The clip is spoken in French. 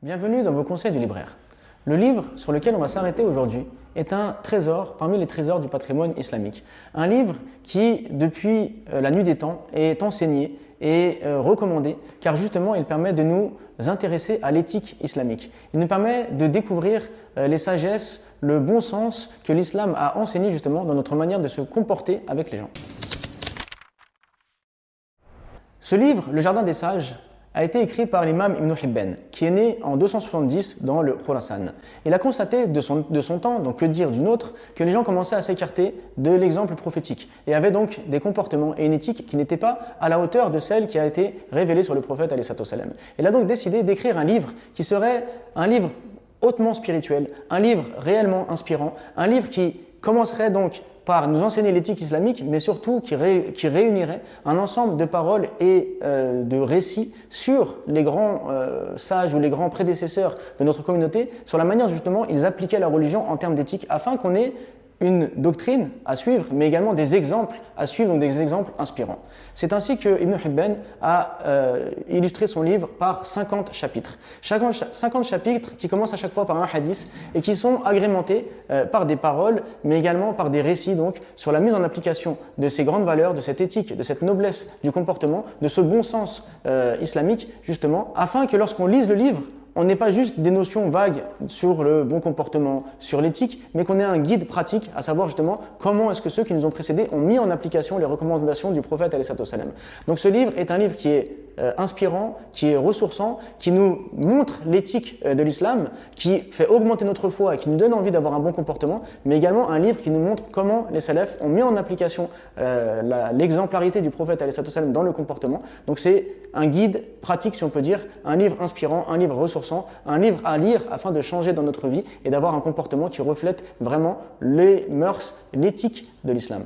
Bienvenue dans vos conseils du libraire. Le livre sur lequel on va s'arrêter aujourd'hui est un trésor parmi les trésors du patrimoine islamique. Un livre qui, depuis la nuit des temps, est enseigné et recommandé car justement il permet de nous intéresser à l'éthique islamique. Il nous permet de découvrir les sagesses, le bon sens que l'islam a enseigné justement dans notre manière de se comporter avec les gens. Ce livre, Le Jardin des Sages, a été écrit par l'imam Ibn Hibban, qui est né en 270 dans le Khurasan. Il a constaté de son temps, donc que dire d'une autre, que les gens commençaient à s'écarter de l'exemple prophétique et avaient donc des comportements et une éthique qui n'étaient pas à la hauteur de celle qui a été révélée sur le prophète alayhi salam. Il a donc décidé d'écrire un livre qui serait un livre hautement spirituel, un livre réellement inspirant, un livre qui commencerait donc par nous enseigner l'éthique islamique, mais surtout qui réunirait un ensemble de paroles et de récits sur les grands sages ou les grands prédécesseurs de notre communauté, sur la manière justement ils appliquaient la religion en termes d'éthique, afin qu'on ait une doctrine à suivre, mais également des exemples à suivre, donc des exemples inspirants. C'est ainsi que Ibn Hibban a illustré son livre par 50 chapitres. 50 chapitres qui commencent à chaque fois par un hadith et qui sont agrémentés par des paroles, mais également par des récits donc, sur la mise en application de ces grandes valeurs, de cette éthique, de cette noblesse du comportement, de ce bon sens islamique, justement, afin que lorsqu'on lise le livre, on n'ait pas juste des notions vagues sur le bon comportement, sur l'éthique, mais qu'on ait un guide pratique, à savoir justement comment est-ce que ceux qui nous ont précédés ont mis en application les recommandations du prophète alayhi salam. Donc ce livre est un livre qui est inspirant, qui est ressourçant, qui nous montre l'éthique de l'islam, qui fait augmenter notre foi et qui nous donne envie d'avoir un bon comportement, mais également un livre qui nous montre comment les salafs ont mis en application l'exemplarité du prophète alayhi salam dans le comportement. Donc c'est un guide pratique, si on peut dire, un livre inspirant, un livre ressourçant, un livre à lire afin de changer dans notre vie et d'avoir un comportement qui reflète vraiment les mœurs, l'éthique de l'islam.